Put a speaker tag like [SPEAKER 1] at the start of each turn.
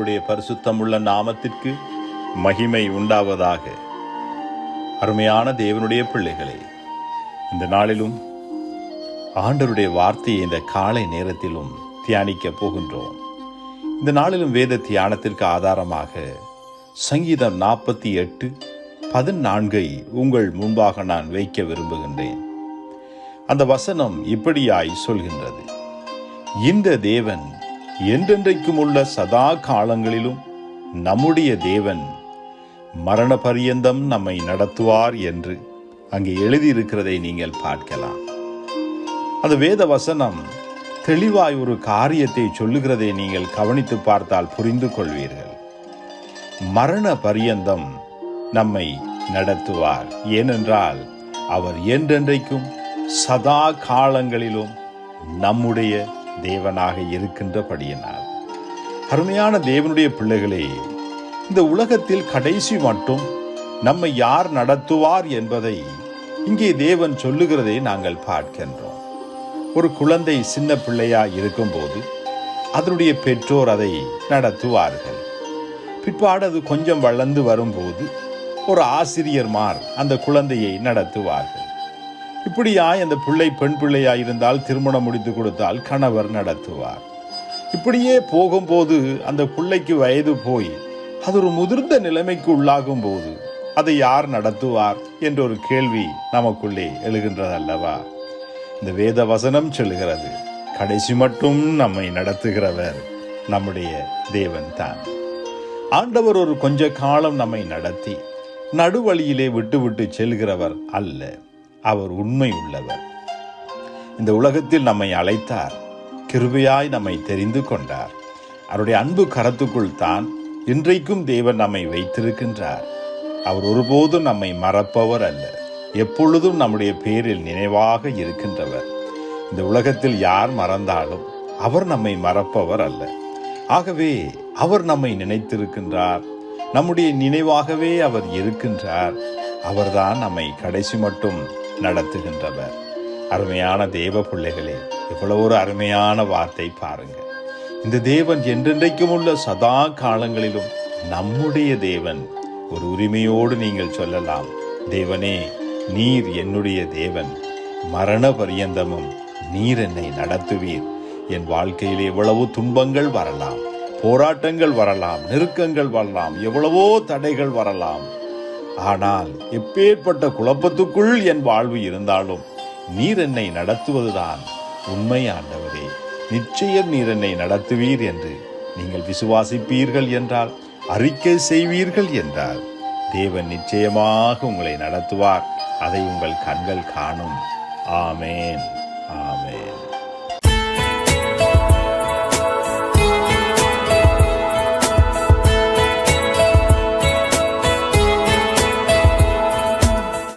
[SPEAKER 1] ஆண்டவருடைய பரிசுத்தமுள்ள நாமத்திற்கு மகிமை உண்டாவதாக. அருமையான தேவனுடைய பிள்ளைகளே, இந்த நாளிலும் ஆண்டவருடைய வார்த்தையை இந்த காலை நேரத்திலும் தியானிக்கப் போகின்றோம். இந்த நாளிலும் வேத தியானத்திற்கு ஆதாரமாக சங்கீதம் 48:14 உங்கள் முன்பாக நான் வைக்க விரும்புகின்றேன். அந்த வசனம் இப்படியாய் சொல்கின்றது: இந்த தேவன் என்றென்றைக்கும் உள்ள சதா காலங்களிலும் நம்முடைய தேவன், மரண பரியந்தம் நம்மை நடத்துவார் என்று அங்கே எழுதியிருக்கிறதை நீங்கள் பார்க்கலாம். அந்த வேத வசனம் தெளிவாய் ஒரு காரியத்தை சொல்லுகிறதை நீங்கள் கவனித்து பார்த்தால் புரிந்து கொள்வீர்கள். மரண பரியந்தம் நம்மை நடத்துவார். ஏனென்றால் அவர் என்றென்றைக்கும் சதா காலங்களிலும் நம்முடைய தேவனாக இருக்கின்றபடியினால். அருமையான தேவனுடைய பிள்ளைகளே, இந்த உலகத்தில் கடைசி மட்டும் நம்மை யார் நடத்துவார் என்பதை இங்கே தேவன் சொல்லுகிறதை நாங்கள் பார்க்கின்றோம். ஒரு குழந்தை சின்ன பிள்ளையாய் இருக்கும்போது அதனுடைய பெற்றோர் அதை நடத்துவார்கள். பிற்பாடு அது கொஞ்சம் வளர்ந்து வரும்போது ஒரு ஆசிரியர்மார் அந்த குழந்தையை நடத்துவார்கள். இப்படியாய் அந்த பிள்ளை பெண் பிள்ளையாய் இருந்தால் திருமணம் முடித்து கொடுத்தால் கணவர் நடத்துவார். இப்படியே போகும்போது அந்த பிள்ளைக்கு வயது போய் அது ஒரு முதிர்ந்த நிலைமைக்கு உள்ளாகும் போது அதை யார் நடத்துவார் என்ற ஒரு கேள்வி நமக்குள்ளே எழுகின்றதல்லவா? இந்த வேத வசனம் சொல்லுகிறது, கடைசி மட்டும் நம்மை நடத்துகிறவர் நம்முடைய தேவன் தான். ஆண்டவர் ஒரு கொஞ்ச காலம் நம்மை நடத்தி நடுவழியிலே விட்டு செல்கிறவர் அல்ல. அவர் உண்மை உள்ளவர். இந்த உலகத்தில் நம்மை அழைத்தார், கிருபையாய் நம்மை தெரிந்து கொண்டார். அவருடைய அன்பு கரத்துக்குள் தான் இன்றைக்கும் தேவன் நம்மை வைத்திருக்கின்றார். அவர் ஒருபோதும் நம்மை மறப்பவர் அல்ல. எப்பொழுதும் நம்முடைய பேரில் நினைவாக இருக்கின்றவர். இந்த உலகத்தில் யார் மறந்தாலும் அவர் நம்மை மறப்பவர் அல்ல. ஆகவே அவர் நம்மை நினைத்திருக்கின்றார். நம்முடைய நினைவாகவே அவர் இருக்கின்றார். அவர்தான் நம்மை கடைசி மட்டும் நடத்துகின்றவர். அருமையான தேவ பிள்ளைகளே, இவ்வளவு ஒரு அருமையான வார்த்தை பாருங்க. இந்த தேவன் என்றென்றைக்கும் உள்ள சதா காலங்களிலும் நம்முடைய தேவன். ஒரு உரிமையோடு நீங்கள் சொல்லலாம், தேவனே, நீர் என்னுடைய தேவன், மரண பரியந்தமும் நீர் என்னை நடத்துவீர். என் வாழ்க்கையில் எவ்வளவோ துன்பங்கள் வரலாம், போராட்டங்கள் வரலாம், நெருக்கங்கள் வரலாம், எவ்வளவோ தடைகள் வரலாம். ஆனால் எப்பேற்பட்ட குழப்பத்துக்குள் என் வாழ்வு இருந்தாலும் நீர் என்னை நடத்துவதுதான் உண்மை. ஆண்டவரே, நிச்சயம் நீர் என்னை நடத்துவீர் என்று நீங்கள் விசுவாசிப்பீர்கள் என்றால், அறிக்கை செய்வீர்கள் என்றால், தேவன் நிச்சயமாக உங்களை நடத்துவார். அதை உங்கள் கண்கள் காணும். ஆமேன், ஆமேன்.